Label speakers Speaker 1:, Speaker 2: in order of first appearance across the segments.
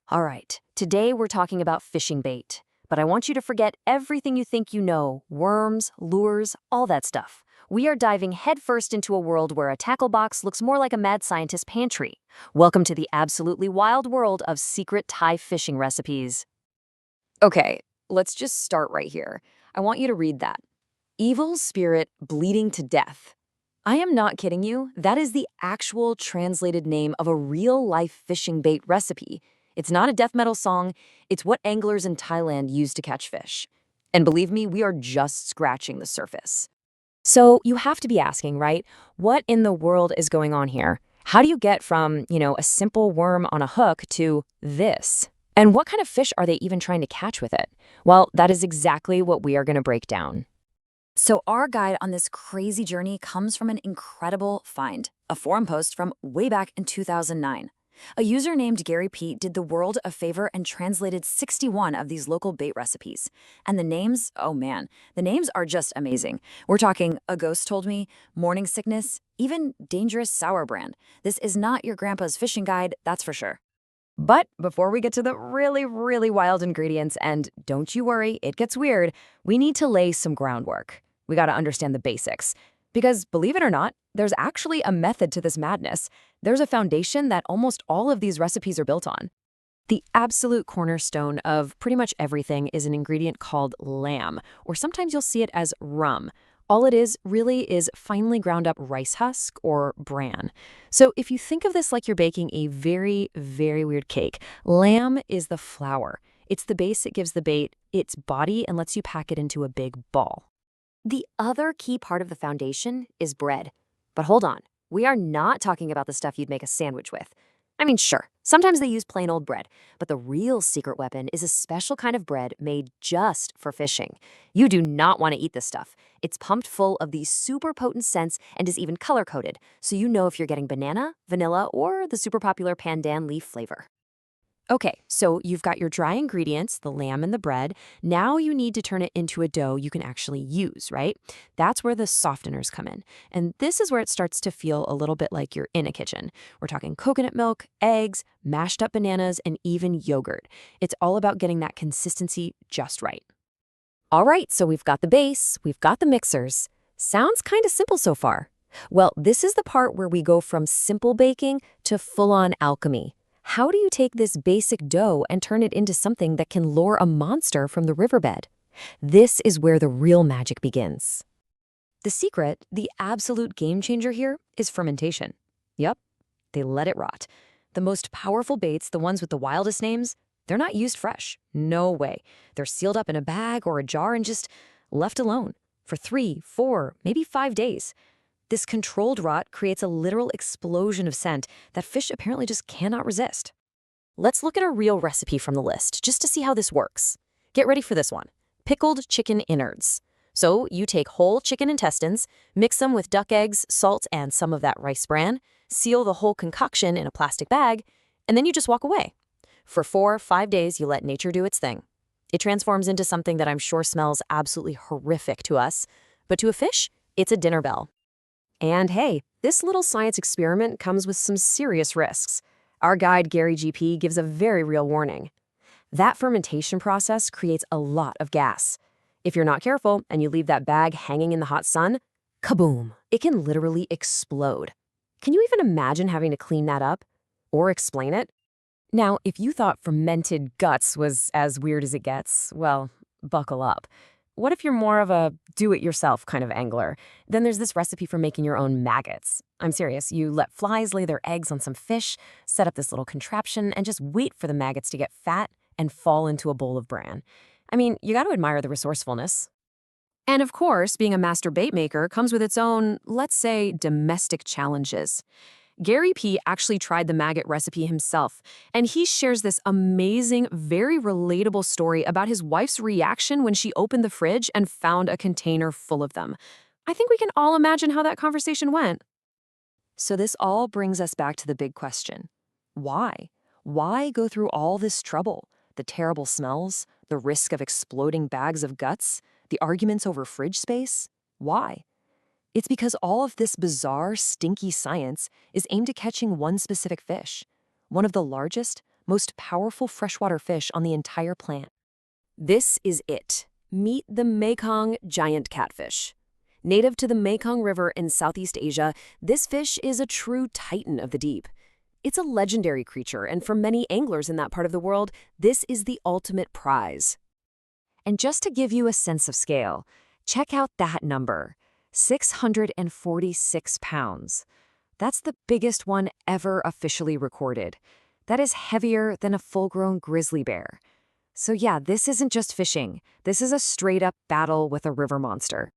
Speaker 1: All right, today we're talking about fishing bait, but I want you to forget everything you think you know, worms, lures, all that stuff. We are diving headfirst into a world where a tackle box looks more like a mad scientist pantry. Welcome to the absolutely wild world of secret Thai fishing recipes. Okay, let's just start right here. I want you to read that. Evil spirit bleeding to death. I am not kidding you. That is the actual translated name of a real-life fishing bait recipe. It's not a death metal song, it's what anglers in Thailand use to catch fish. And believe me, we are just scratching the surface. So you have to be asking, right? What in the world is going on here? How do you get from, a simple worm on a hook to this? And what kind of fish are they even trying to catch with it? Well, that is exactly what we are going to break down. So our guide on this crazy journey comes from an incredible find, a forum post from way back in 2009. A user named Gary P did the world a favor and translated 61 of these local bait recipes. And the names, oh man, the names are just amazing. We're talking A Ghost Told Me, Morning Sickness, even Dangerous Sour Brand. This is not your grandpa's fishing guide, that's for sure. But before we get to the really wild ingredients, and don't you worry, it gets weird, we need to lay some groundwork. We got to understand the basics. Because believe it or not, there's actually a method to this madness. There's a foundation that almost all of these recipes are built on. The absolute cornerstone of pretty much everything is an ingredient called lamb, or sometimes you'll see it as rum. All it is really is finely ground up rice husk or bran. So if you think of this like you're baking a very weird cake, lamb is the flour. It's the base that gives the bait its body and lets you pack it into a big ball. The other key part of the foundation is bread. But hold on, we are not talking about the stuff you'd make a sandwich with. I mean, sure, sometimes they use plain old bread, but the real secret weapon is a special kind of bread made just for fishing. You do not want to eat this stuff. It's pumped full of these super potent scents and is even color-coded, so you know if you're getting banana, vanilla, or the super popular pandan leaf flavor. Okay, so you've got your dry ingredients, the lamb and the bread. Now you need to turn it into a dough you can actually use, right? That's where the softeners come in. And this is where it starts to feel a little bit like you're in a kitchen. We're talking coconut milk, eggs, mashed up bananas, and even yogurt. It's all about getting that consistency just right. All right, so we've got the base, we've got the mixers. Sounds kind of simple so far. Well, this is the part where we go from simple baking to full-on alchemy. How do you take this basic dough and turn it into something that can lure a monster from the riverbed? This is where the real magic begins. The secret, the absolute game changer here, is fermentation. Yup, they let it rot. The most powerful baits, the ones with the wildest names, they're not used fresh. No way. They're sealed up in a bag or a jar and just left alone for 3, 4, maybe 5 days. This controlled rot creates a literal explosion of scent that fish apparently just cannot resist. Let's look at a real recipe from the list, just to see how this works. Get ready for this one. Pickled chicken innards. So you take whole chicken intestines, mix them with duck eggs, salt, and some of that rice bran, seal the whole concoction in a plastic bag, and then you just walk away. For 4, 5 days, you let nature do its thing. It transforms into something that I'm sure smells absolutely horrific to us, but to a fish, it's a dinner bell. And hey, this little science experiment comes with some serious risks. Our guide, Gary GP, gives a very real warning. That fermentation process creates a lot of gas. If you're not careful and you leave that bag hanging in the hot sun, kaboom, it can literally explode. Can you even imagine having to clean that up? Or explain it? Now, if you thought fermented guts was as weird as it gets, well, buckle up. What if you're more of a do-it-yourself kind of angler? Then there's this recipe for making your own maggots. I'm serious, you let flies lay their eggs on some fish, set up this little contraption, and just wait for the maggots to get fat and fall into a bowl of bran. I mean, you got to admire the resourcefulness. And of course, being a master bait maker comes with its own, let's say, domestic challenges. Gary P actually tried the maggot recipe himself, and he shares this amazing, very relatable story about his wife's reaction when she opened the fridge and found a container full of them. I think we can all imagine how that conversation went. So this all brings us back to the big question. Why? Why go through all this trouble? The terrible smells, the risk of exploding bags of guts, the arguments over fridge space? Why? It's because all of this bizarre, stinky science is aimed at catching one specific fish, one of the largest, most powerful freshwater fish on the entire planet. This is it. Meet the Mekong Giant Catfish. Native to the Mekong River in Southeast Asia, this fish is a true titan of the deep. It's a legendary creature, and for many anglers in that part of the world, this is the ultimate prize. And just to give you a sense of scale, check out that number, 646 pounds. That's the biggest one ever officially recorded. That is heavier than a full-grown grizzly bear. So yeah, this isn't just fishing. This is a straight-up battle with a river monster.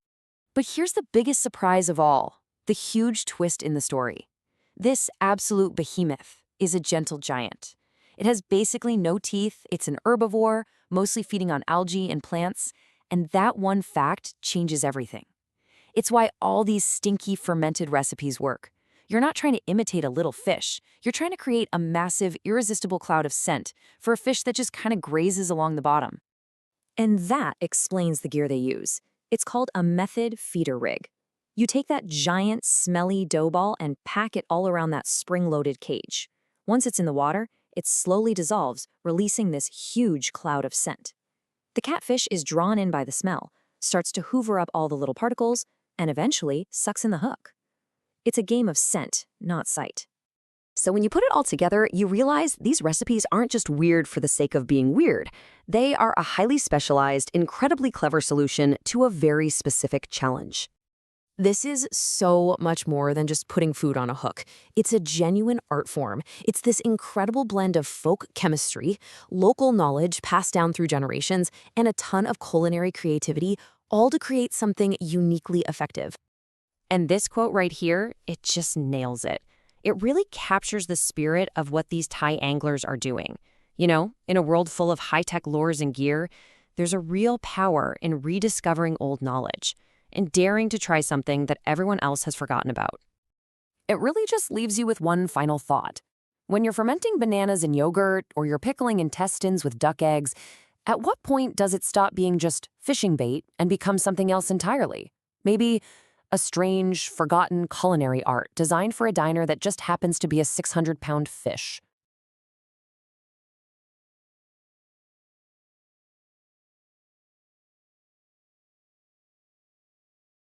Speaker 1: But here's the biggest surprise of all, the huge twist in the story. This absolute behemoth is a gentle giant. It has basically no teeth, it's an herbivore, mostly feeding on algae and plants, and that one fact changes everything. It's why all these stinky fermented recipes work. You're not trying to imitate a little fish. You're trying to create a massive, irresistible cloud of scent for a fish that just kind of grazes along the bottom. And that explains the gear they use. It's called a method feeder rig. You take that giant, smelly dough ball and pack it all around that spring-loaded cage. Once it's in the water, it slowly dissolves, releasing this huge cloud of scent. The catfish is drawn in by the smell, starts to hoover up all the little particles, and eventually sucks in the hook. It's a game of scent, not sight. So when you put it all together, you realize these recipes aren't just weird for the sake of being weird. They are a highly specialized, incredibly clever solution to a very specific challenge. This is so much more than just putting food on a hook. It's a genuine art form. It's this incredible blend of folk chemistry, local knowledge passed down through generations, and a ton of culinary creativity, all to create something uniquely effective. And this quote right here, it just nails it. It really captures the spirit of what these Thai anglers are doing. You know, in a world full of high-tech lures and gear, there's a real power in rediscovering old knowledge and daring to try something that everyone else has forgotten about. It really just leaves you with one final thought. When you're fermenting bananas in yogurt or you're pickling intestines with duck eggs, at what point does it stop being just fishing bait and become something else entirely? Maybe a strange, forgotten culinary art designed for a diner that just happens to be a 600-pound fish.